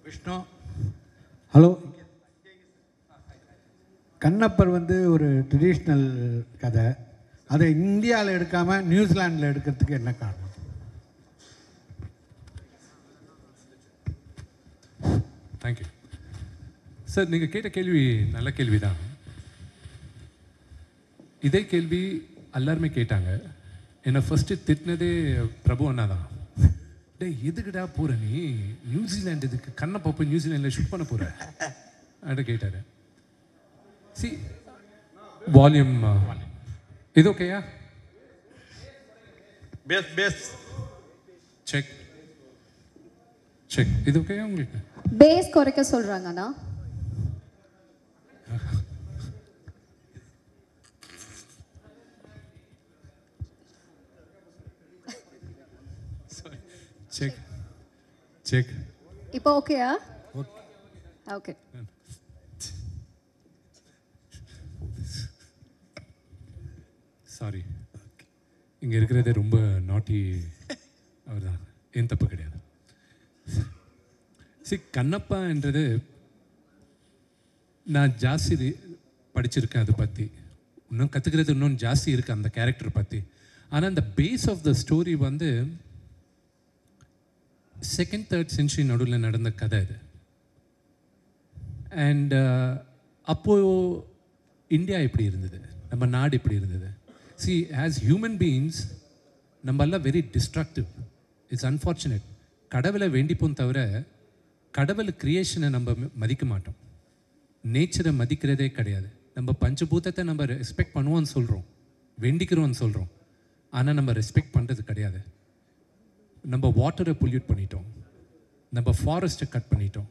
Vishnu hello. Kannappar வந்து ஒரு traditional கதை, அதை இந்தியாவில் எடுக்காமல் நியூசிலாண்டில் எடுக்கிறதுக்கு என்ன காரணம்? Thank you sir. நீங்கள் கேட்ட கேள்வி நல்ல கேள்வி தான். இதே கேள்வி எல்லாருமே கேட்டாங்க. என்னை ஃபஸ்ட்டு திட்டினதே பிரபு அண்ணா தான். டே எதுக்குடா போகிற நீ நியூசிலாண்டு, இதுக்கு கண்ணப்பா போய் நியூசிலாண்டில் ஷூட் பண்ண போகிற அப்படி கேட்டார். சி வால்யூம் இது ஓகேயா? Bass check check. இது ஓகேயா உங்களுக்கு? பேஸ் குறைக்க சொல்றாங்கண்ணா. Check check. இப்போ ஓகேயா? ஓகே. சாரி, இங்கே இருக்கிறதே ரொம்ப நாட்டி அவர் தான், என் தப்பு கிடையாது. கண்ணப்பான்றது நான் ஜாஸ்தி படிச்சிருக்கேன் அதை பற்றி, இன்னும் கற்றுக்கிறது இன்னும் ஜாஸ்தி இருக்குது அந்த கேரக்டர் பற்றி. ஆனால் அந்த பேஸ் ஆஃப் த ஸ்டோரி வந்து 2nd 3rd சென்ச்சுரி நடுவில் நடந்த கதை இது. அண்ட் அப்போது இந்தியா எப்படி இருந்தது, நம்ம நாடு எப்படி இருந்தது. சி ஆஸ் ஹியூமன் பீயிங்ஸ் நம்ம எல்லாம் வெரி டிஸ்ட்ரக்டிவ். It's unfortunate. கடவுளை வேண்டிப்போம் தவிர கடவுள் கிரியேஷனை நம்ம மதிக்க மாட்டோம், நேச்சரை மதிக்கிறதே கிடையாது. நம்ம பஞ்சபூதத்தை நம்ம ரெஸ்பெக்ட் பண்ணுவோம்னு சொல்கிறோம், வேண்டிக்கிறோம்னு சொல்கிறோம், ஆனால் நம்ம ரெஸ்பெக்ட் பண்ணுறது கிடையாது. நம்ம வாட்டரை பொல்யூட் பண்ணிட்டோம், நம்ம ஃபாரஸ்ட்டை கட் பண்ணிட்டோம்,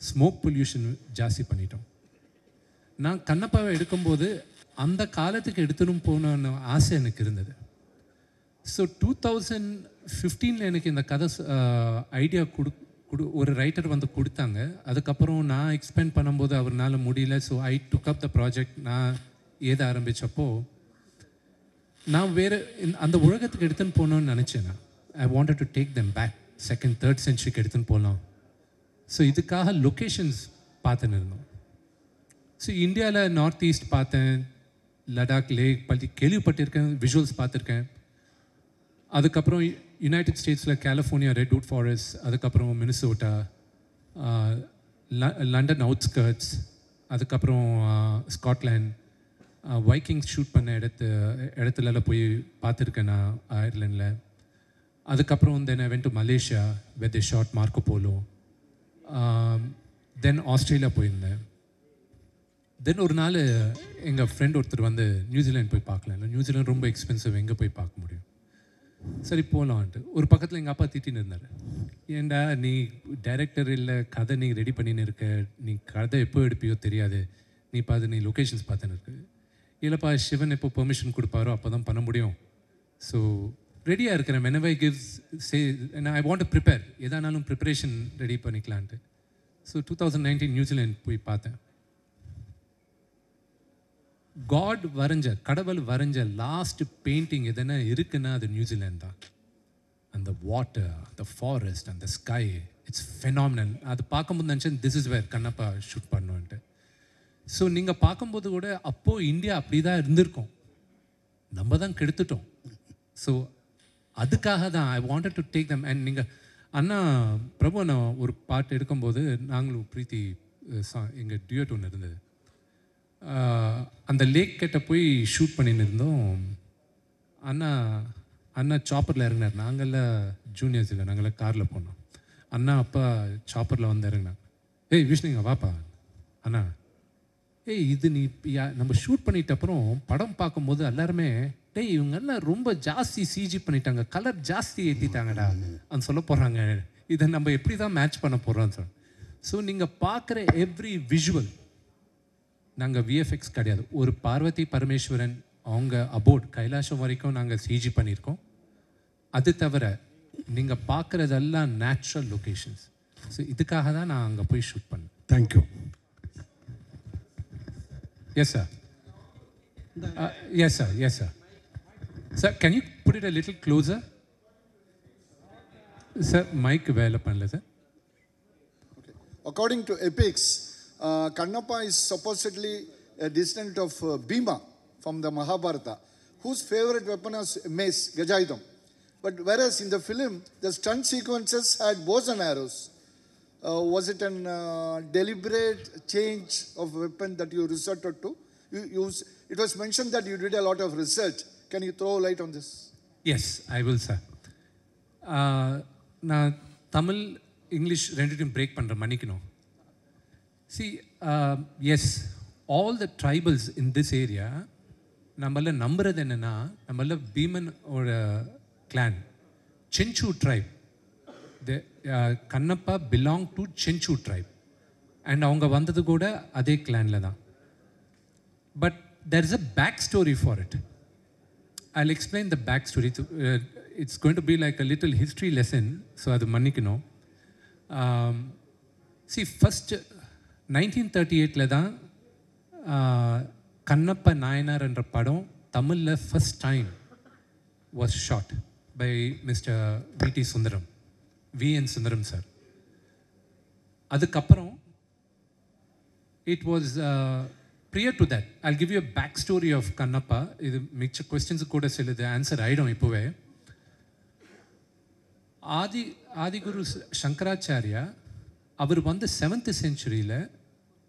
ஸ்மோக் பொல்யூஷன் ஜாஸ்தி பண்ணிட்டோம். நான் கண்ணப்பாவை எடுக்கும்போது அந்த காலத்துக்கு எடுத்துன்னு போகணுன்னு ஆசை எனக்கு இருந்தது. ஸோ 2015 எனக்கு இந்த கதை ஐடியா ஒரு ரைட்டர் வந்து கொடுத்தாங்க. அதுக்கப்புறம் நான் எக்ஸ்பெண்ட் பண்ணும்போது அவர்னால முடியல. So I took up the project. நான் ஏத ஆரம்பித்தப்போ நான் வேறு அந்த உலகத்துக்கு எடுத்துன்னு போகணுன்னு நினச்சேன். நான் I wanted to take them back 2nd 3rd சென்ச்சுரிக்கு எடுத்துன்னு போகலாம். ஸோ இதுக்காக லொக்கேஷன்ஸ் பார்த்துன்னு இருந்தோம். ஸோ இந்தியாவில் நார்த் ஈஸ்ட் பார்த்தேன், லடாக் லேக் பற்றி கேள்விப்பட்டிருக்கேன், விஷுவல்ஸ் பார்த்துருக்கேன். அதுக்கப்புறம் யுனைடெட் ஸ்டேட்ஸில் கலிஃபோர்னியா ரெட்வுட் ஃபாரஸ்ட், அதுக்கப்புறம் மினிசோட்டா, லண்டன் அவுட்ஸ்கர்ட்ஸ், அதுக்கப்புறம் ஸ்காட்லாண்ட், வைக்கிங்ஸ் ஷூட் பண்ண இடத்துலலாம் போய் பார்த்துருக்கேன் நான் அயர்லாண்டில். அதுக்கப்புறம் then I went to Malaysia with the shot Marco Polo. Then Australia போயிருந்தேன். தென் ஒரு நாள் எங்கள் ஃப்ரெண்ட் ஒருத்தர் வந்து நியூசிலாந்து போய் பார்க்கலாம், நியூசிலாந்து ரொம்ப எக்ஸ்பென்சிவ், எங்கே போய் பார்க்க முடியும், சரி போகலான்ட்டு. ஒரு பக்கத்தில் எங்கள் அப்பா திட்டின்னு இருந்தார். ஏண்டா நீ டைரக்டர் இல்லை, கதை நீ ரெடி பண்ணின்னு இருக்க, நீ கதை எப்போ எடுப்பியோ தெரியாது, நீ பார்த்து நீ லொக்கேஷன்ஸ் பார்த்துன்னு இருக்கு. இல்லைப்பா, சிவன் எப்போ பெர்மிஷன் கொடுப்பாரோ அப்போ தான் பண்ண முடியும். ஸோ ரெடியாக இருக்கிறேன். whenever he gives say I want to prepare, எதானாலும் ப்ரிப்பரேஷன் ரெடி பண்ணிக்கலான்ட்டு. ஸோ 2019 நியூசிலாந்து போய் பார்த்தேன். காட் வரைஞ்ச, கடவுள் வரைஞ்ச லாஸ்ட் பெயிண்டிங் எதனா இருக்குன்னா அது நியூசிலாந்து தான். அந்த வாட்டர், த ஃபாரஸ்ட், அந்த ஸ்கை, இட்ஸ் ஃபெனாமினல். அது பார்க்கும்போது நினச்சேன் this is where Kannappa shoot பண்ணுன்ட்டு. ஸோ நீங்கள் பார்க்கும்போது கூட அப்போது இந்தியா அப்படி தான் இருந்திருக்கோம், நம்ம தான் கெடுத்துட்டோம். ஸோ அதுக்காக தான் ஐ wanted to take them. And நீங்கள் அண்ணா பிரபு நான் ஒரு பாட்டு எடுக்கும்போது நாங்களும் பிரீத்தி எங்கள் டியூட் ஒன்று இருந்தது, அந்த லேக் கிட்ட போய் ஷூட் பண்ணின்னு இருந்தோம். அண்ணா சாப்பரில் இறங்கினார். நாங்கள்லாம் ஜூனியர்ஸ் இல்லை, நாங்கள்லாம் காரில் போனோம். அண்ணா அப்பா சாப்பரில் வந்து இறங்கினாங்க. ஏய் விஷ்ணுங்க வாப்பா. அண்ணா ஏய் இது நீ நம்ம ஷூட் பண்ணிட்ட அப்புறம் படம் பார்க்கும்போது எல்லாருமே டேய் இவங்கெல்லாம் ரொம்ப ஜாஸ்தி சிஜி பண்ணிட்டாங்க, கலர் ஜாஸ்தி ஏற்றிட்டாங்கடா அந்த சொல்ல போகிறாங்க. இதை நம்ம எப்படி தான் மேட்ச் பண்ண போகிறோம் சார். ஸோ நீங்கள் பார்க்குற எவ்ரி விஷுவல் நாங்கள் விஎஃப்எக்ஸ் கிடையாது. ஒரு பார்வதி பரமேஸ்வரன் அவங்க அபோட் கைலாசம் வரைக்கும் நாங்கள் சிஜி பண்ணியிருக்கோம். அது தவிர நீங்கள் பார்க்குறதெல்லாம் நேச்சுரல் லொக்கேஷன்ஸ். ஸோ இதுக்காக தான் நான் அங்கே போய் ஷூட் பண்ணேன். Thank you. Yes sir. Yes sir. Yes sir. Sir can you put it a little closer? Sir mic வேலை பண்ணல சார். according to epics, Kannappa is supposedly a descendant of Bhima from the Mahabharata, whose favorite weapon was mace, Gajayudham. But whereas in the film, the stunt sequences had bows and arrows. Was it a deliberate change of weapon that you resorted to? It was mentioned that you did a lot of research. Can you throw light on this? Yes, I will, sir. நான் Tamil English ரெண்டுத்தையும் break பண்ணுறேன், மன்னிக்கணும். See, yes, all the tribals in this area, நம்மள நம்புறது என்னன்னா, நம்மள பீமன் ஒரு clan, Chenchu tribe. Kannappa belonged to Chenchu tribe. And அவங்க வந்தது கூட அதே கிளானில் தான். But there is a backstory for it. I'll explain the backstory. It's going to be like a little history lesson, so அது மன்னிக்கணும். See, first 1938 தான் கண்ணப்ப நாயனார் என்ற படம் தமிழில் first time was shot by Mr. V.T. Sundaram, V.N. Sundaram sir. அதுக்கப்புறம் it was prior to that. I'll give you a backstory of Kannappa. இது மிச்ச questions கூட சிலது ஆன்சர் ஆகிடும் இப்போவே. ஆதிகுரு சங்கராச்சாரியா அவர் வந்து 7th centuryயில்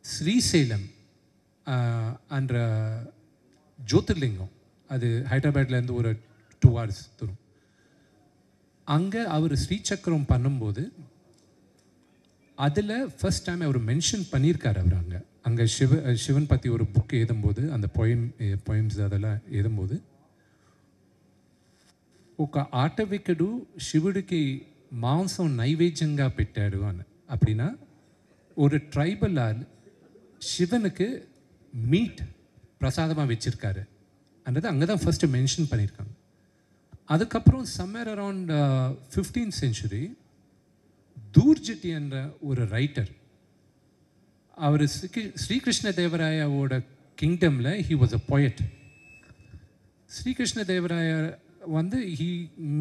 ஸ்ரீசைலம் என்ற ஜோதிர்லிங்கம், அது ஹைதராபாத்லேருந்து ஒரு 2 hours தூரம், அங்கே அவர் ஸ்ரீசக்கரம் பண்ணும்போது அதில் ஃபர்ஸ்ட் டைம் அவர் மென்ஷன் பண்ணியிருக்கார். அவர் அங்கே சிவன் பற்றி ஒரு புக் எழுதும்போது, அந்த பொயம்ஸ் அதெல்லாம் எழுதும்போது, ఒక ఆటవికుడు శివుడికి మాంసం నైవేద్యంగా పెట్టాడు అని. அப்படின்னா ஒரு ட்ரைபலால் சிவனுக்கு மீட் பிரசாதமாக வச்சுருக்காரு அன்றது அங்கே தான் ஃபஸ்ட்டு மென்ஷன் பண்ணியிருக்காங்க. அதுக்கப்புறம் somewhere around 15th century Dhurjati என்ற ஒரு ரைட்டர், அவர் ஸ்ரீகிருஷ்ண தேவராயாவோட கிங்டமில் he was a poet. Srikrishna Devaraya வந்து ஹீ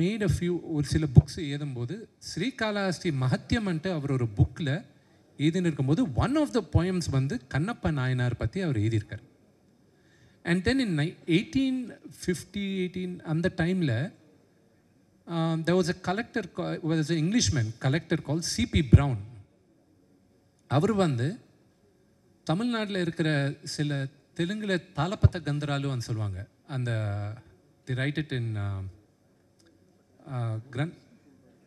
மேட் அ ஃபியூ ஒரு சில புக்ஸ் எழுதும்போது ஸ்ரீகாளஹஸ்தி மஹத்தியம்ன்ட்டு அவர் ஒரு புக்கில் எழுதின்னு இருக்கும்போது ஒன் ஆஃப் த போயம்ஸ் வந்து கண்ணப்ப நாயனார் பற்றி அவர் எழுதியிருக்கார். அண்ட் தென் இன் 1850 அந்த டைமில் there was a collector, was an Englishman collector called C.P. Brown. அவர் வந்து தமிழ்நாட்டில் இருக்கிற சில தெலுங்கில் தாளப்பத்த கந்தராலுன்னு சொல்லுவாங்க, அந்த they write it in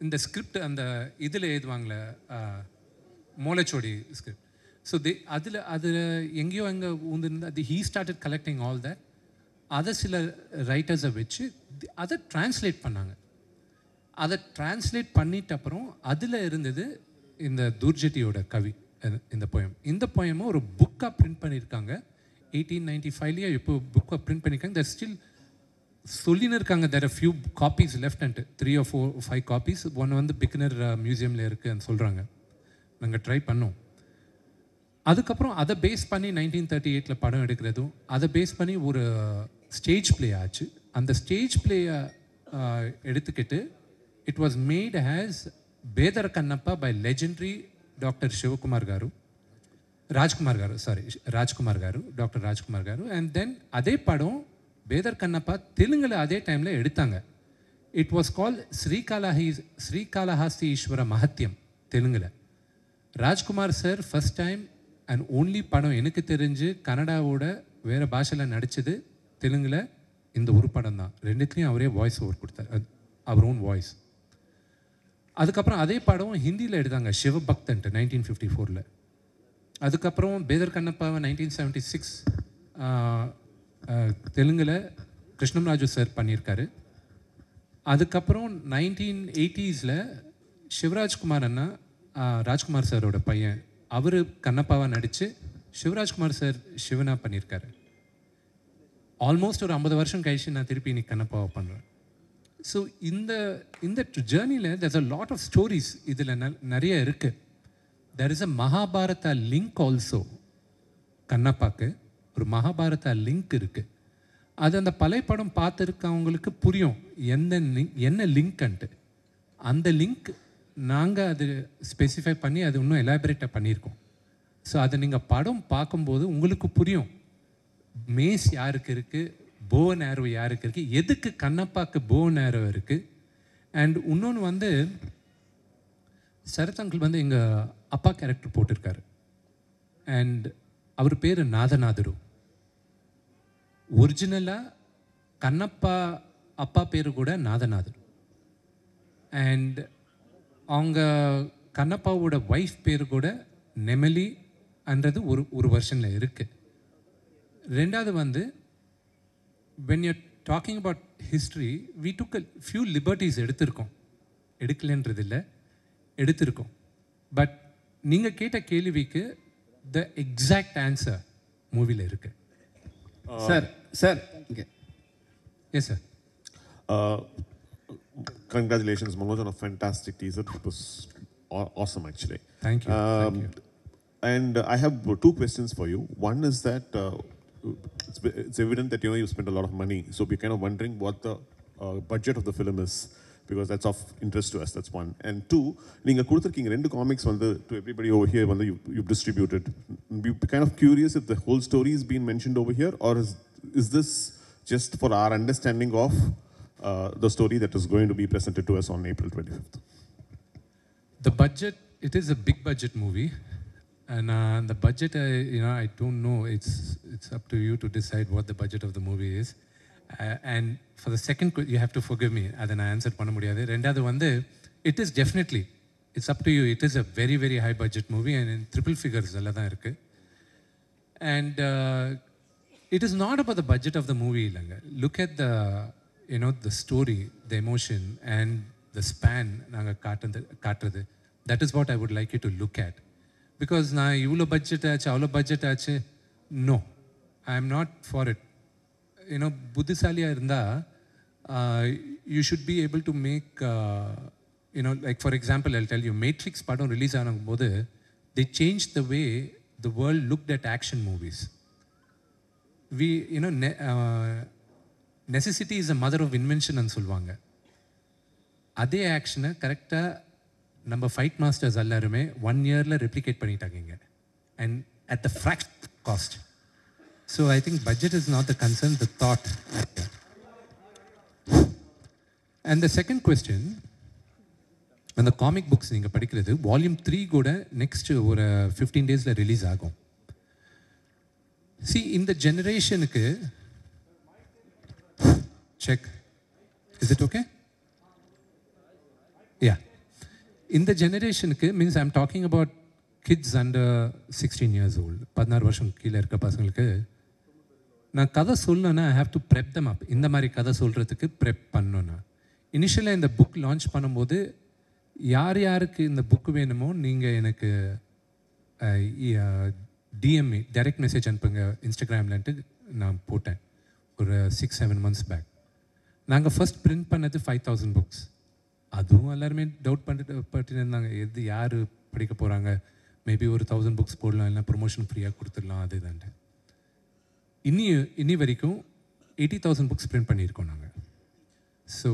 இந்த ஸ்கிரிப்ட் அந்த இதில் எழுதுவாங்களே மோலச்சோடி ஸ்கிரிப்ட். ஸோ அதில் எங்கேயோ அங்கே ஊந்துருந்து அது he started collecting all that. அதை சில ரைட்டர்ஸை வச்சு அதை ட்ரான்ஸ்லேட் பண்ணாங்க. அதை ட்ரான்ஸ்லேட் பண்ணிட்ட அப்புறம் அதில் இருந்தது இந்த துர்ஜட்டியோட கவி, இந்த போயம். இந்த போயமும் ஒரு புக்காக பிரிண்ட் பண்ணியிருக்காங்க 1895 இப்போ புக்காக பிரிண்ட் பண்ணியிருக்காங்க. தட் ஸ்டில் சொல்லின்னு இருக்காங்க. There are few copies left and 3 or 4 or 5 copies. ஒன்று வந்து பிக்னர் மியூசியமில் இருக்குன்னு சொல்கிறாங்க. நாங்கள் ட்ரை பண்ணோம். அதுக்கப்புறம் அதை பேஸ் பண்ணி 1938 படம் எடுக்கிறதும் அதை பேஸ் பண்ணி ஒரு ஸ்டேஜ் பிளே ஆச்சு. அந்த ஸ்டேஜ் பிளேயை எடுத்துக்கிட்டு it was made has Bedara Kannappa by legendary doctor Sivakumar గారు, ராஜ்குமார் గారు, டாக்டர் ராஜ்குமார் గారు. அண்ட் தென் அதே படம் பேதர் கண்ணப்பா தெலுங்கில் அதே டைமில் எடுத்தாங்க. இட் வாஸ் கால் ஸ்ரீகாளஹஸ்தி ஈஸ்வர மஹத்தியம் தெலுங்கில். Rajkumar sir first time and only படம் எனக்கு தெரிஞ்சு கன்னடாவோட வேறு பாஷையில் நடித்தது தெலுங்கில் இந்த ஒரு படம் தான். ரெண்டுத்துலேயும் அவரே வாய்ஸ் ஓவர் கொடுத்தார், அவர் ஓன் வாய்ஸ். அதுக்கப்புறம் அதே படம் ஹிந்தியில் எடுத்தாங்க சிவபக்தன்ட்டு 1954. அதுக்கப்புறம் பேதர் கண்ணப்பாவை 1976 தெலுங்கில் கிருஷ்ணம்ராஜு சார் பண்ணியிருக்காரு. அதுக்கப்புறம் 1980s சிவராஜ்குமார் அண்ணா, ராஜ்குமார் சாரோட பையன், அவர் கண்ணப்பாவை நடித்து சிவராஜ்குமார் சார் சிவனா பண்ணியிருக்காரு. ஆல்மோஸ்ட் ஒரு 50 வருஷம் கழிச்சு நான் திருப்பி இன்னைக்கு கண்ணப்பாவை பண்ணுறேன். ஸோ இந்த ஜேர்னியில் there's a lot of stories இதில் நிறைய இருக்குது. there is a Mahabharata link also. கண்ணப்பாக்கு ஒரு மகாபாரதா லிங்க் இருக்குது. அது அந்த பழைய படம் பார்த்துருக்கவங்களுக்கு புரியும் என்ன லிங்க்ன்ட்டு. அந்த லிங்க் நாங்கள் அது ஸ்பெசிஃபை பண்ணி அது இன்னும் எலாபரேட்டாக பண்ணியிருக்கோம். ஸோ அதை நீங்கள் படம் பார்க்கும்போது உங்களுக்கு புரியும் மேஸ் யாருக்கு இருக்குது, போ நேரோ யாருக்கு இருக்குது, எதுக்கு கண்ணப்பாக்கு போ நேரோ இருக்குது. அண்ட் இன்னொன்று வந்து சரத் அங்கிள் வந்து எங்கள் அப்பா கேரக்டர் போட்டிருக்காரு. அண்ட் அவர் பேர் நாதநாதரு. ஒரிஜினலாக கண்ணப்பா அப்பா பேர் கூட நாதநாதர். அண்ட் அவங்க கண்ணப்பாவோட ஒய்ஃப் பேர் கூட நெமலின்றது ஒரு வருஷனில் இருக்குது. ரெண்டாவது வந்து when you're talking about history, we took a few liberties எடுக்கலன்றது இல்லை, எடுத்திருக்கோம். பட் நீங்கள் கேட்ட கேள்விக்கு த எக்ஸாக்ட் ஆன்சர் மூவியில் இருக்குது. சார் இங்கே yes sir. Congratulations, Manoj, on a fantastic teaser. It was awesome, actually. Thank you. Thank you. And I have two questions for you. One is that it's evident that you spent a lot of money, so we're kind of wondering what the budget of the film is, because that's of interest to us. That's one. And two, நீங்க கொடுத்திருக்கீங்க ரெண்டு comics வந்து to everybody over here வந்து you've distributed. We're kind of curious if the whole story is being mentioned over here, or is this just for our understanding of the story that is going to be presented to us on April 25th? The budget, it is a big budget movie. And the budget, I don't know. It's up to you to decide what the budget of the movie is. And for the second, you have to forgive me. Adha na answer panna mudiyadhu. Rendadu vandu, it is definitely, it's up to you. It is a very, very high budget movie and in triple figures alla dhaan irukku. And it is not about the budget of the movie illanga. Look at the, the story, the emotion and the span naanga kaatradhu. That is what I would like you to look at. Because நான் இவ்வளோ budget ஆச்சு அவ்வளோ budget ஆச்சு, no, I am not for it. புத்திசாலியாக இருந்தால் you should be able to make like for example I tell you, Matrix படம் release ஆகும்போது they changed the way the world looked at action movies. Necessity is the mother of invention ன்னு சொல்லுவாங்க. அதே ஆக்ஷனை கரெக்டாக நம்ம fight masters எல்லாருமே 1 இயரில் replicate பண்ணிட்டாங்க and at the fraction cost. So I think budget is not the concern, the thought. And the second question, அந்த comic books நீங்கள் படிக்கிறது வால்யூம் 3 கூட நெக்ஸ்ட் ஒரு 15 டேஸில் ரிலீஸ் ஆகும். இந்த ஜெனரேஷனுக்கு check, is it okay? Ya, இந்த ஜெனரேஷனுக்கு means I am talking about kids under 16 years old, 16 வருஷம் கீழே இருக்க பசங்களுக்கு நான் கதை சொல்லணுன்னா ஐ ஹாவ் டு ப்ரெப் தம் அப். இந்த மாதிரி கதை சொல்கிறதுக்கு ப்ரெப் பண்ணணுன்னா இனிஷியலாக இந்த புக் லான்ச் பண்ணும்போது யார் யாருக்கு இந்த புக்கு வேணுமோ நீங்கள் எனக்கு டிஎம்இ டைரக்ட் மெசேஜ் அனுப்புங்க இன்ஸ்டாகிராம்லன்ட்டு நான் போட்டேன் ஒரு 6-7 months பேக். நாங்கள் ஃபர்ஸ்ட் பிரிண்ட் பண்ணது 5,000 books. அதுவும் எல்லாருமே டவுட் பட்டு இருந்தாங்க, எது யார் படிக்க போகிறாங்க, மேபி ஒரு 1000 books போடலாம், இல்லை ப்ரொமோஷன் ஃப்ரீயாக கொடுத்துடலாம் அது தான்ட்டு. இனி வரைக்கும் 80,000 books பிரிண்ட் பண்ணியிருக்கோம் நாங்கள். So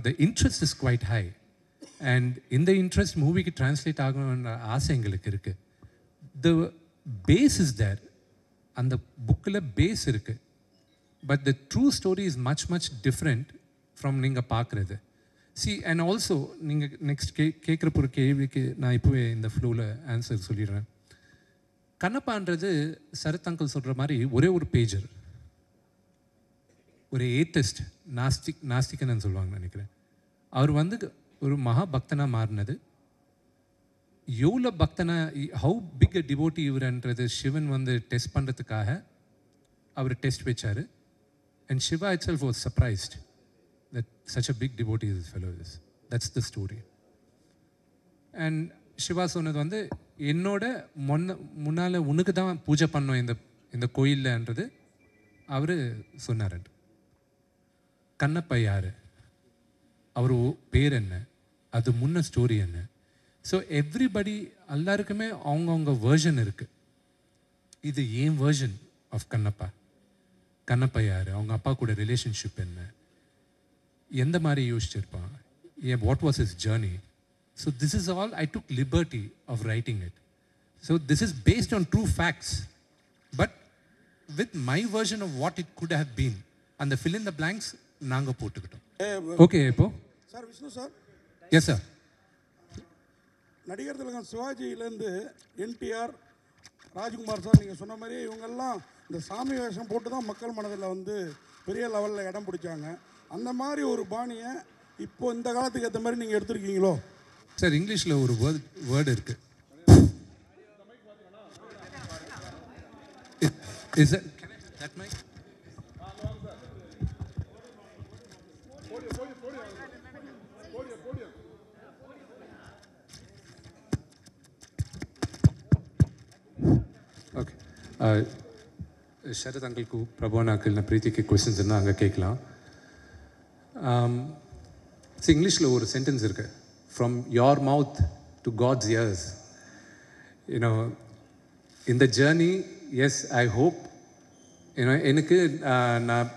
the interest is quite high. And இந்த இன்ட்ரெஸ்ட் மூவிக்கு டிரான்ஸ்லேட் ஆகணுன்ற ஆசை எங்களுக்கு இருக்குது. த பேஸ் இஸ் தேர், அந்த புக்கில் பேஸ் இருக்குது. But the true story is much much different from நீங்கள் பார்க்குறது. அண்ட் ஆல்சோ நீங்கள் நெக்ஸ்ட் கேட்குற ஒரு கேள்விக்கு நான் இப்போவே இந்த ஃப்ளோவில் ஆன்சர் சொல்லிடுறேன். கண்ணப்பான்றது சரத் அங்கிள் சொல்கிற மாதிரி ஒரே ஒரு பேஜர், ஒரு ஏத்தஸ்ட், நாஸ்திகன்னு சொல்லுவாங்க நினைக்கிறேன். அவர் வந்து ஒரு மகா பக்தனாக மாறினது. எவ்வளோ பக்தனா, ஹவு பிக் அ டிவோட்டி இவர்ன்றது சிவன் வந்து டெஸ்ட் பண்ணுறதுக்காக அவர் டெஸ்ட் வச்சார். And Shiva itself was surprised that such a big devotee this fellow is. That's the story. And Siva சொன்னது வந்து என்னோட முன்னால் உனக்கு தான் பூஜை பண்ணோம் இந்த கோயில்லன்றது அவர் சொன்னார். கண்ணப்பா யார், அவர் பேர் என்ன, அது முன்ன ஸ்டோரி என்ன. ஸோ எவ்ரிபடி எல்லாருக்குமே அவங்கவுங்க வேர்ஷன் இருக்குது. இது ஏன் வேர்ஷன் ஆஃப் கண்ணப்பா. கண்ணப்பா யார், அவங்க அப்பா கூட ரிலேஷன்ஷிப் என்ன, எந்த மாதிரி யோசிச்சிருப்பான், what was his journey, So this is all, I took liberty of writing it. So this is based on true facts, but with my version of what it could have been. And the fill in the blanks, நாங்க போட்டுக்கிட்டோம். Okay, இப்போ? Sir Vishnu sir. Yes, sir. நடிகர் திலகம் சிவாஜியிலேருந்து NTR, Rajkumar sir, நீங்கள் சொன்ன மாதிரி இவங்கெல்லாம் இந்த சாமி வேஷம் போட்டு தான் மக்கள் மனதில் வந்து பெரிய லெவலில் இடம் பிடிச்சாங்க. அந்த மாதிரி ஒரு பாணியை இப்போ இந்த காலத்துக்கு ஏற்ற மாதிரி நீங்கள் எடுத்திருக்கீங்களோ? சார் இங்கிலீஷில் ஒரு வேர்டு இருக்கு. Is it that mic? Okay. ಶರತ್ ಅಂಕಲ್ಗೂ ಪ್ರಭುವನ್ ಅಂಕಲ್ನ ಪ್ರೀತಿಗೆ ಕ್ವೆಶನ್ಸ್ அங்கே கேட்கலாம். இங்கிலீஷில் ஒரு சென்டென்ஸ் இருக்கு, from your mouth to God's ears. You know இந்த ஜேர்னி, எஸ் ஐ ஹோப், ஏன்னா எனக்கு நான்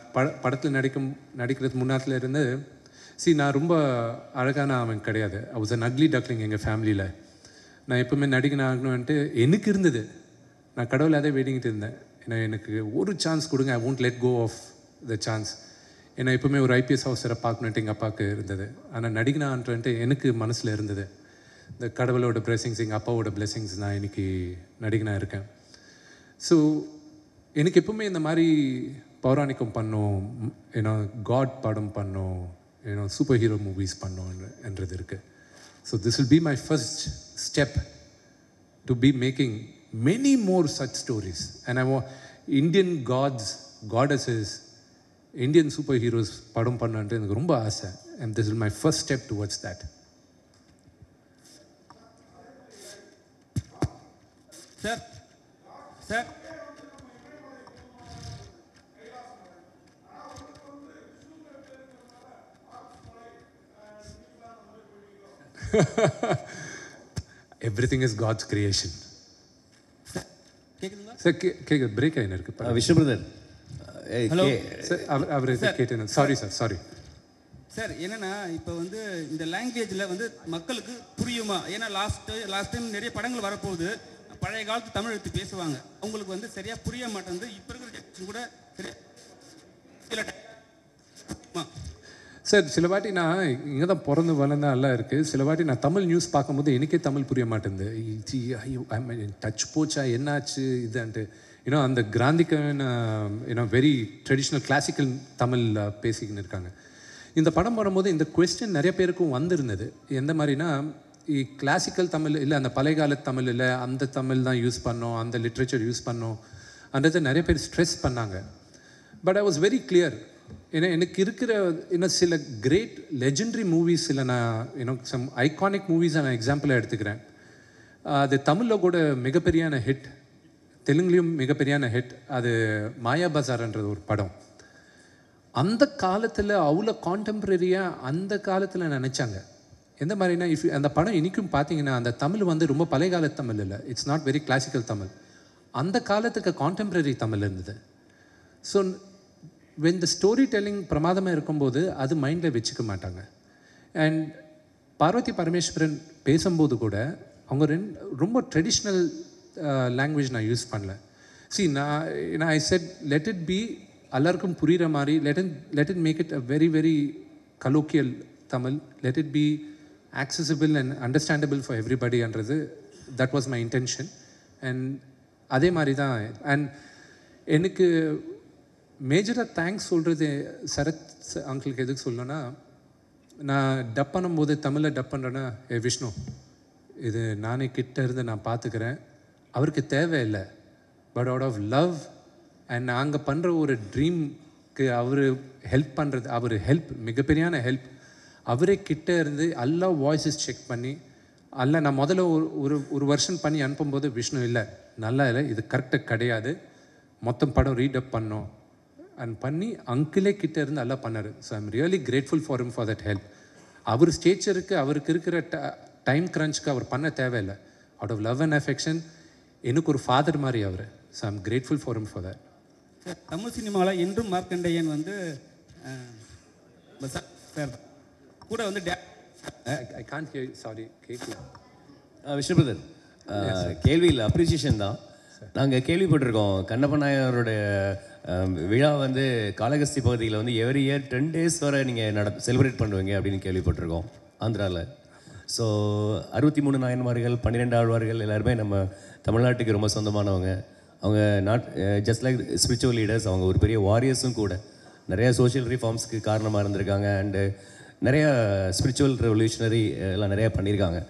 படத்தில் நடிக்கிறது முன்னாத்தில் இருந்து நான் ரொம்ப அழகான அவன் கிடையாது. I was an ugly duckling எங்கள் ஃபேமிலியில். நான் எப்பவுமே நடிக்கணும் ஆகணும்ன்ட்டு எனக்கு இருந்தது. நான் கடவுளை அதே வேண்டிக்கிட்டு இருந்தேன். ஏன்னா எனக்கு ஒரு சான்ஸ் கொடுங்க, I won't let go of the chance. ஏன்னா எப்பவுமே ஒரு ஐபிஎஸ் ஆஃபீஸரை பார்க்கணுன்ட்டு எங்கள் அப்பாவுக்கு இருந்தது. ஆனால் நடிக்கணுன்ட்டு எனக்கு மனசில் இருந்தது. இந்த கடவுளோட பிளெஸிங்ஸ், எங்கள் அப்பாவோட பிளெஸிங்ஸ், நான் இன்னைக்கு நடிகனாக இருக்கேன். ஸோ எனக்கு எப்பவுமே இந்த மாதிரி பௌராணிக்கம் பண்ணோம், ஏன்னா காட் படம் பண்ணோம், ஏன்னா சூப்பர் ஹீரோ மூவிஸ் பண்ணோன்றது இருக்குது. So this will be my first step to be making many more such stories. And I want Indian gods, goddesses, Indian superheroes padam pannante enakku romba aasai. And this is my first step towards that. Sir. Everything is God's creation. Sir கேட்குது, break ஆகின இருக்கு. Vishnu brother, hello sir, அவர் கேட்டேன். Sorry sir. Sir என்னென்னா, இப்போ வந்து இந்த லாங்குவேஜில் வந்து மக்களுக்கு புரியுமா? ஏன்னா லாஸ்ட் டைம் நிறைய படங்கள் வரப்போகுது, பழைய காலத்து தமிழ் எடுத்து பேசுவாங்க, அவங்களுக்கு வந்து சரியாக புரிய மாட்டேங்குது. இப்போ இருக்கிற கூட சரியா சார் சில வாட்டி நான் இங்கே தான் பிறந்து வளர்ந்தா எல்லாம் இருக்குது. சில வாட்டி நான் தமிழ் நியூஸ் பார்க்கும்போது எனக்கே தமிழ் புரிய மாட்டேங்குது. ஐயோ டச் போச்சா, என்னாச்சு இதுன்ட்டு. ஏன்னா அந்த கிராந்திக்கான வெரி ட்ரெடிஷ்னல் கிளாசிக்கல் தமிழ் பேசிக்கின்னு இருக்காங்க. இந்த படம் பண்ணும்போது இந்த கொஸ்டின் நிறைய பேருக்கும் வந்திருந்தது. எந்த மாதிரினா, கிளாசிக்கல் தமிழ் இல்லை, அந்த பழைய கால தமிழ் இல்லை, அந்த தமிழ் தான் யூஸ் பண்ணோம், அந்த லிட்ரேச்சர் யூஸ் பண்ணோம் அன்றதை நிறைய பேர் ஸ்ட்ரெஸ் பண்ணாங்க. But I was very clear. ஏன்னா எனக்கு இருக்கிற இன்னும் சில கிரேட் லெஜெண்டரி மூவிஸ், இல்லை நான் சம் ஐகானிக் மூவிஸை நான் எக்ஸாம்பிளாக எடுத்துக்கிறேன். அது தமிழில் கூட மிகப்பெரியான ஹிட், தெலுங்குலேயும் மிகப்பெரியான ஹிட். அது மாயா பஜார்ன்றது ஒரு படம். அந்த காலத்தில் அவ்வளோ கான்டெம்பரரியாக அந்த காலத்தில் நினச்சாங்க. எந்த மாதிரினா, அந்த படம் இன்றைக்கும் பார்த்தீங்கன்னா அந்த தமிழ் வந்து ரொம்ப பழைய கால தமிழ் இல்லை, it's not very classical Tamil. அந்த காலத்துக்கு கான்டெம்பரரி தமிழ் இருந்தது. So when the story telling பிரமாதமாக இருக்கும்போது அது மைண்டில் வச்சுக்க மாட்டாங்க. அண்ட் பார்வதி பரமேஸ்வரன் பேசும்போது கூட அவங்க ரொம்ப ட்ரெடிஷ்னல் லாங்குவேஜ் நான் யூஸ் பண்ணல. நான் ஐ செட் லெட் இட் பி எல்லாருக்கும் புரிகிற மாதிரி, let it make it a very very colloquial Tamil, let it be accessible and understandable for everybody என்றது, that was my intention. And அதே மாதிரி தான். அண்ட் எனக்கு மேஜராக தேங்க்ஸ் சொல்கிறது சரத் அங்கிளுக்கு எதுக்கு சொல்லணும்னா, நான் டப் பண்ணும்போது தமிழில் டப் பண்ணுறேன்னா, விஷ்ணு இது நானே கிட்ட இருந்து நான் பார்த்துக்கிறேன், அவருக்கு தேவையில்லை, but out of love and நாங்கள் பண்ணுற ஒரு ட்ரீம்க்கு அவர் ஹெல்ப் பண்ணுறது, அவர் ஹெல்ப் மிகப்பெரியான ஹெல்ப். அவரே கிட்ட இருந்து எல்லா வாய்ஸஸ் செக் பண்ணி நான் முதல்ல ஒரு வருஷன் பண்ணி அனுப்பும்போது, விஷ்ணு இல்லை நல்லா இல்லை, இது கரெக்டாக கிடையாது, மொத்தம் படம் ரீடப் பண்ணோம் அண்ட் பண்ணி அங்கிளே கிட்டே இருந்து எல்லாம் பண்ணார். So I'm really grateful for him for that help. அவர் ஸ்டேச்சருக்கு அவருக்கு இருக்கிற டைம் கிரன்ச்சுக்கு அவர் பண்ண தேவையில்லை. Out of love and affection எனக்கு ஒரு ஃபாதர் மாதிரி அவர். So I'm grateful for him for that. Tamil சினிமாவில் என்றும் மார்க்கண்டையன் வந்து சார் கூட வந்து I can't hear you. Sorry, கேட்கல. விஷ்ணு பிரதர், கேள்வியில் அப்ரிசியேஷன் தான். நாங்கள் கேள்விப்பட்டிருக்கோம் கண்ணப்ப நாயரோடைய விழா வந்து காளகஸ்தி பகுதியில் வந்து எவ்ரி இயர் 10 days வரை நீங்கள் செலிப்ரேட் பண்ணுவீங்க அப்படின்னு கேள்விப்பட்டிருக்கோம் ஆந்திராவில். ஸோ 63 நாயன்மார்கள், 12 ஆழ்வார்கள் எல்லாருமே நம்ம தமிழ்நாட்டுக்கு ரொம்ப சொந்தமானவங்க. அவங்க ஜஸ்ட் லைக் ஸ்பிரிச்சுவல் லீடர்ஸ், அவங்க ஒரு பெரிய வாரியர்ஸும் கூட. நிறையா சோஷியல் ரிஃபார்ம்ஸ்க்கு காரணமாக இருந்திருக்காங்க. அண்டு நிறையா ஸ்பிரிச்சுவல் ரெவல்யூஷனரி எல்லாம் நிறையா பண்ணியிருக்காங்க.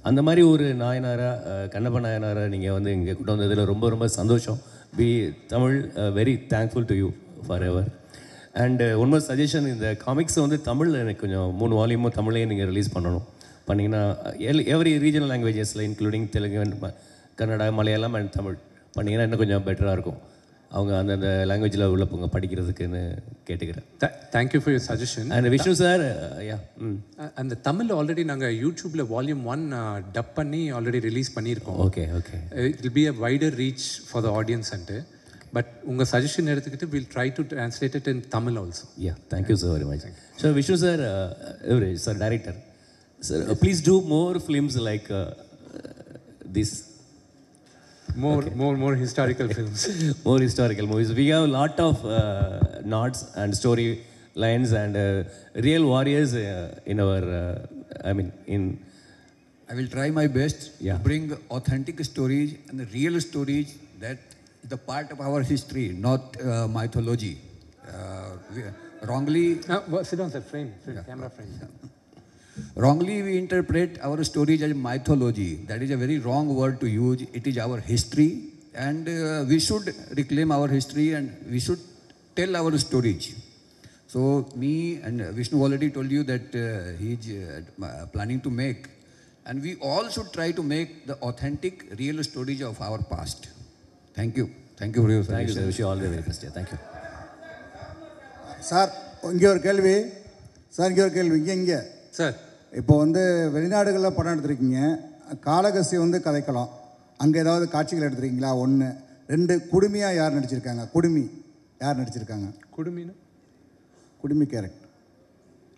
அந்த மாதிரி ஒரு நாயனாராக, கண்ணப்ப நாயனாராக நீங்கள் வந்து இங்கே கொண்டு வந்ததில் ரொம்ப ரொம்ப சந்தோஷம். We Tamil very thankful to you forever. And one more suggestion, இந்த காமிக்ஸை வந்து தமிழில் எனக்கு கொஞ்சம் 3 வால்யூமும் தமிழ்லேயே நீங்கள் ரிலீஸ் பண்ணணும். பண்ணிங்கன்னா எவ்ரி ரீஜனல் லாங்குவேஜஸில் இன்க்ளூடிங் தெலுங்கு, கன்னடா, மலையாளம் அண்ட் தமிழ் பண்ணிங்கன்னா இன்னும் கொஞ்சம் பெட்டராக இருக்கும். அவங்க அந்தந்த லாங்குவேஜில் உள்ளவங்க படிக்கிறதுக்குன்னு கேட்டுக்கிறேன். Thank you for your suggestion. And Vishnu sir, அந்த தமிழ் ஆல்ரெடி நாங்கள் யூடியூப்பில் வால்யூம் 1 டப் பண்ணி ஆல்ரெடி ரிலீஸ் பண்ணியிருக்கோம். Okay okay. It will be a wider reach for the audience and. But உங்கள் சஜஷன் எடுத்துக்கிட்டு will try to translate it in Tamil also. Ya, thank you so very much. So Vishnu sir, sir director sir, please do more films like this. More historical films. More historical movies. We have a lot of nods and story lines and real warriors in our, I will try my best Yeah. to bring authentic stories and the real stories that is the part of our history, not mythology. Wrongly... Sit down, sir. Frame. Camera frame. Wrongly we interpret our stories as mythology. That is a very wrong word to use. It is our history, and we should reclaim our history and we should tell our stories. So me and Vishnu already told you that he is planning to make, and we all should try to make the authentic, real stories of our past. Thank you. Thank you for your Thank you, suggestion. sir. Wish you all the very best. Thank you. Sir, இங்கே ஒரு கேள்வி. இங்கே sir, இப்போ வந்து வெளிநாடுகளில் படம் எடுத்திருக்கீங்க. காளகஸ்தி வந்து கதைக்கலாம். அங்கே ஏதாவது காட்சிகள் எடுத்திருக்கீங்களா? 1. 2, குடுமியாக யார் நடிச்சிருக்காங்க? குடுமி யார் நடிச்சிருக்காங்க? குடுமி கேரக்டர்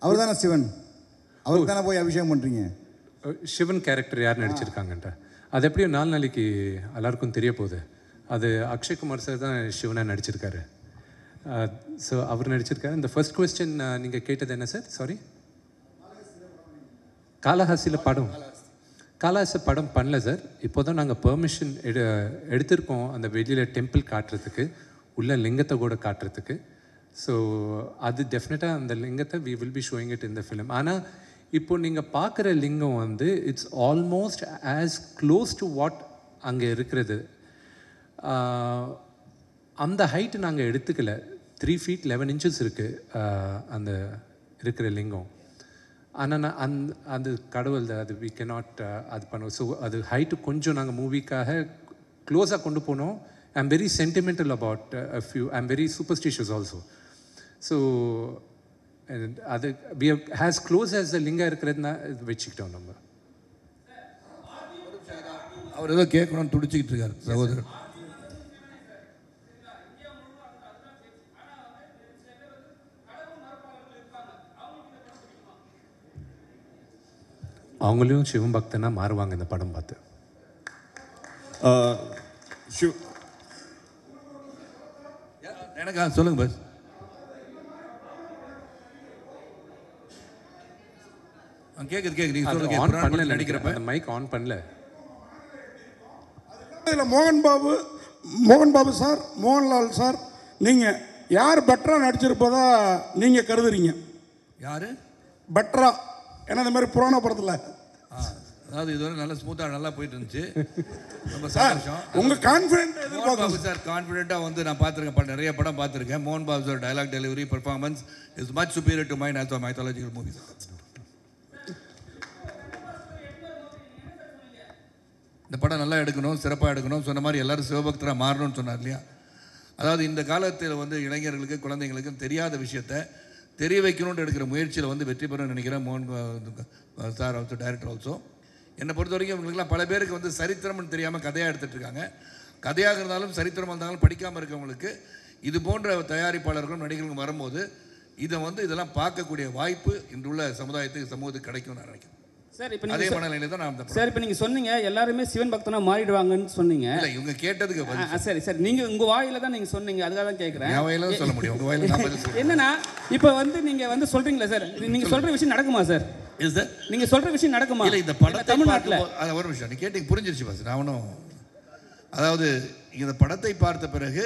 அவர் தானே சிவன். அவருக்கு தானே போய் அபிஷேகம் பண்ணுறீங்க. சிவன் கேரக்டர் யார் நடிச்சிருக்காங்கன்ற அது எப்படியும் 4 நாளைக்கு எல்லாருக்கும் தெரிய போகுது. அது அக்ஷய்குமார் சார் தான் சிவனாக நடிச்சிருக்காரு. ஸோ அவர் நடிச்சிருக்காரு. இந்த ஃபர்ஸ்ட் கொஸ்டின் நீங்கள் கேட்டது என்ன சார்? சாரி. காளஹஸ்தியில் காளஹஸ்தி படம் பண்ணல சார். இப்போ தான் நாங்கள் பெர்மிஷன் எடுத்திருக்கோம் அந்த வெளியில் டெம்பிள் காட்டுறதுக்கு, உள்ள லிங்கத்தை கூட காட்டுறதுக்கு. ஸோ அது டெஃபினட்டாக அந்த லிங்கத்தை we will be showing it in the film. ஆனால் இப்போ நீங்கள் பார்க்குற லிங்கம் வந்து it's almost as close to what அங்கே இருக்கிறது. அந்த ஹைட்டு நாங்கள் எடுத்துக்கல. 3 feet 11 inches இருக்குது அந்த இருக்கிற லிங்கம். ஆனால் அந்த கடவுள் அது வி கேனாட் அது பண்ணுவோம். ஸோ அது ஹைட்டு கொஞ்சம் நாங்கள் மூவிக்காக க்ளோஸாக கொண்டு போனோம். I am very sentimental about a few. I am very superstitious also. So அது we has close as the lingam இருக்கிறதுனா வச்சுக்கிட்டோம் நம்ம. அவர் ஏதோ கேட்கணும்னு துடிச்சிக்கிட்டு இருக்காரு சகோதரர். அவங்களையும் சிவன் பக்தனா மாறுவாங்க இந்த படம் பார்த்து. எனக்கு சொல்லுங்க பஸ். கேக்குது நீங்க சொல்லுங்க. ஆன் பண்ணல நடிக்கிறப்ப அந்த மைக் ஆன் பண்ணல. இதில் மோகன் பாபு சார், மோகன்லால் சார், நீங்கள் யார் பெட்டராக நடிச்சிருப்பதா நீங்கள் கருதுறீங்க? யார் பெட்டரா? ஏன்னா இந்த மாதிரி புராண படத்தில் அதாவது இதுவரை நல்லா ஸ்மூத்தாக நல்லா போயிட்டு இருந்துச்சு. ரொம்ப சந்தோஷம். உங்கள் கான்ஃபிடென்ட் மோகன் பாபு சார் கான்ஃபிடென்ட்டாக வந்து நான் பார்த்துருக்கேன், நிறைய படம் பார்த்துருக்கேன். மோகன் Babu sir dialogue delivery performance is much superior to mind also mythological movies. இந்த படம் நல்லா எடுக்கணும், சிறப்பாக எடுக்கணும், சொன்ன மாதிரி எல்லோரும் சிவபக்தராக மாறணும்னு சொன்னார் இல்லையா? அதாவது இந்த காலத்தில் வந்து இளைஞர்களுக்கு குழந்தைங்களுக்கும் தெரியாத விஷயத்தை தெரிய வைக்கணும்னு எடுக்கிற முயற்சியில் வந்து வெற்றி பெறணும்னு நினைக்கிறேன். மோகன் சார் ஆல்சோ டைரக்டர் ஆல்சோ. என்னை பொறுத்த வரைக்கும் இவங்களுக்குலாம் பல பேருக்கு வந்து சரித்திரம்னு தெரியாமல் கதையாக எடுத்துகிட்டு இருக்காங்க. கதையாக இருந்தாலும் சரித்திரமாக இருந்தாலும் படிக்காமல் இருக்கவங்களுக்கு இது போன்ற தயாரிப்பாளர்களும் நடிகர்களும் வரும்போது இதை வந்து இதெல்லாம் பார்க்கக்கூடிய வாய்ப்பு இன்றுள்ள சமூகத்துக்கு கிடைக்கும் நான் நினைக்கிறேன். சார் இப்போ அதே மனநிலையில தான் நான் சார் இப்போ நீங்கள் சொன்னீங்க எல்லாருமே சிவன் பக்தனா மாறிடுவாங்கன்னு சொன்னீங்க. இல்லை இவங்க கேட்டதுக்கு சரி சரி நீங்கள் உங்கள் வாயில தான் நீங்கள் சொன்னீங்க, அதுக்காக தான் கேட்குறேன். என் வாயில தான் சொல்ல முடியும், உங்கள் வாயில நான் பதில் சொல்றேன். என்னன்னா இப்போ வந்து நீங்கள் வந்து சொல்கிறீங்களா சார், நீங்கள் சொல்கிற விஷயம் நடக்குமா சார்? இது சார் நீங்கள் சொல்கிற விஷயம் நடக்குமா? இல்லை இந்த படத்தை தமிழ்நாட்டில் அது ஒரு விஷயம் நீ கேட்டீங்க புரிஞ்சிருச்சு பாஸ். நான் ஒன்றும் அதாவது இந்த படத்தை பார்த்த பிறகு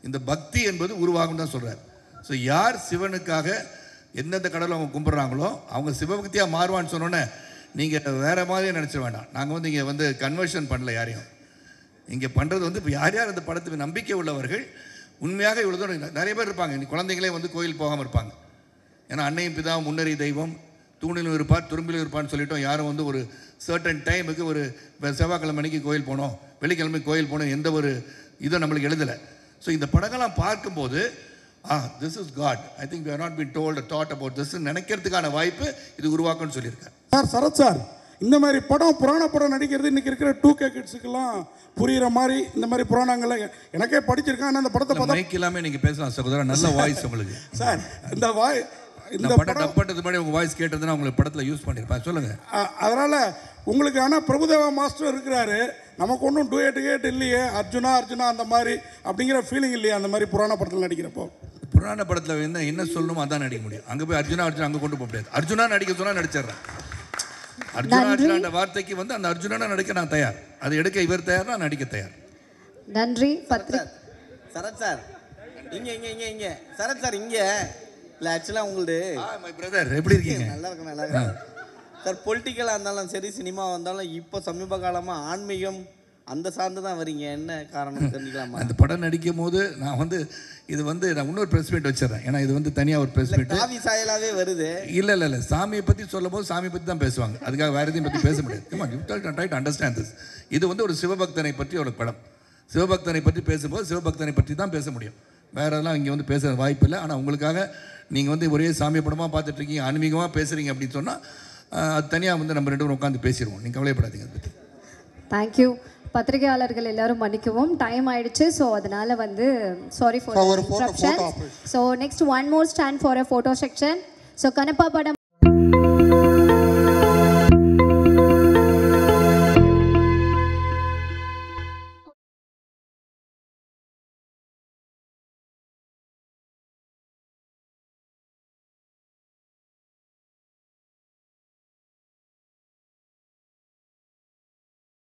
இந்த பக்தி என்பது உருவாகும் தான் சொல்கிறார். ஸோ யார் சிவனுக்காக எந்தெந்த கடவுளை அவங்க கும்பிட்றாங்களோ அவங்க சிவபக்தியாக மாறுவான்னு சொன்னோன்னே நீங்கள் வேறு மாதிரியே நினச்சிட வேண்டாம். நாங்கள் வந்து இங்கே வந்து கன்வர்ஷன் பண்ணல யாரையும். இங்கே பண்ணுறது வந்து இப்போ யார் யார் அந்த படத்துக்கு நம்பிக்கை உள்ளவர்கள் உண்மையாக இவ்வளோ தூரம் நிறைய பேர் இருப்பாங்க. இன்னைக்கு குழந்தைங்களே வந்து கோயில் போகாமல் இருப்பாங்க. ஏன்னா அன்னையும் பிதாவும் முன்னறி தெய்வம், தூணிலும் இருப்பார் துரும்பிலும் இருப்பான்னு சொல்லிட்டோம். யாரும் வந்து ஒரு சர்டன் டைமுக்கு ஒரு செவ்வாய்க்கிழமை மணிக்கு கோயில் போனோம், வெள்ளிக்கிழமை கோயில் போனோம், எந்த ஒரு இதுவும் நம்மளுக்கு எழுதலை. ஸோ இந்த படங்கள்லாம் பார்க்கும்போது this is God, I think we are not been told that about this நினைக்கிறதுக்கான வாய்ப்பு இது உருவாக்கும்னு சொல்லியிருக்காரு. சார் சரத் சார், இந்த மாதிரி படம் புராண படம் நடிக்கிறது இன்றைக்கி இருக்கிற 2K கிட்ஸுக்கெல்லாம் புரிகிற மாதிரி இந்த மாதிரி புராணங்களை எனக்கே படிச்சிருக்கேன். ஆனால் அந்த படத்தை பார்த்தா மைக் எல்லாமே நீங்கள் பேசலாம் சகோதரர், நல்ல வாய்ஸ் உங்களுக்கு சார். இந்த படம் டப்பட்டது மாதிரி உங்கள் வாய்ஸ் கேட்டதுன்னா உங்களுக்கு படத்தில் யூஸ் பண்ணியிருப்பேன். சொல்லுங்கள். அதனால் உங்களுக்கு ஆனால் பிரபுதேவா மாஸ்டர் இருக்கிறாரு, நமக்கு ஒன்றும் டூயேட் இல்லையே, அர்ஜுனா அந்த மாதிரி அப்படிங்கிற ஃபீலிங் இல்லையா அந்த மாதிரி புராண படத்தில் நடிக்கிறப்போ? புராண படத்தில் என்ன சொல்லணுமோ அதான் நடிக்க முடியும். அங்கே போய் அர்ஜுனா அங்கே கொண்டு போக முடியாது. அர்ஜுனா நடிக்க சொன்னால் நடிச்சிடுறேன். அர்ஜுனா வார்த்தைக்கு வந்து அந்த அர்ஜுனா நடிக்க நான் தயார், அது எடுக்க இவர் தயார், நான் நடிக்க தயார். நன்றி. பத்ரிக் சரத் சார் இங்கே இங்கே இங்கே இங்கே சரத் சார் இங்கே இல்லை ஆக்சுவலாக உங்களுது மை பிரதர் எப்படி இருக்கீங்க? நல்லா இருக்கேன் சார். பொலிட்டிக்கலாக இருந்தாலும் சரி, சினிமா வந்தாலும் இப்போ சமீப காலமாக ஆன்மீகம் அந்த சார்ந்து தான் வரீங்க, என்ன காரணம் தெரிஞ்சுக்கலாமா? அந்த படம் நடிக்கும் போது நான் வந்து இது வந்து நான் இன்னொரு ப்ரெஸ் மீட் வச்சிடறேன். ஏன்னா இது வந்து தனியாக ஒரு ப்ரெஸ் மீட் காவி சாயலாகவே வருது. இல்லை சாமியை பற்றி சொல்லும் போது சாமியை பற்றி தான் பேசுவாங்க, அதுக்காக வேறு எதையும் பற்றி பேச முடியாது. Try to understand this. இது வந்து ஒரு சிவபக்தனை பற்றி ஒரு படம். சிவபக்தனை பற்றி பேசும்போது சிவபக்தனை பற்றி தான் பேச முடியும், வேறெல்லாம் இங்கே வந்து பேசுகிற வாய்ப்பு இல்லை. ஆனால் உங்களுக்காக நீங்கள் வந்து ஒரே சாமி படமாக பார்த்துட்ருக்கீங்க, ஆன்மீகமாக பேசுகிறீங்க அப்படின்னு சொன்னால் அது தனியாக வந்து நம்ம 2 பேரும் உட்காந்து பேசிடுவோம். நீங்கள் கவலைப்படாதீங்க அதை பற்றி. தேங்க்யூ. பத்திரிகையாளர்கள் எல்லாரும் மன்னிக்கவும், டைம் ஆயிடுச்சு. ஸோ அதனால வந்து sorry for interruption. So next one more stand for a photo section. So Kannappa படம்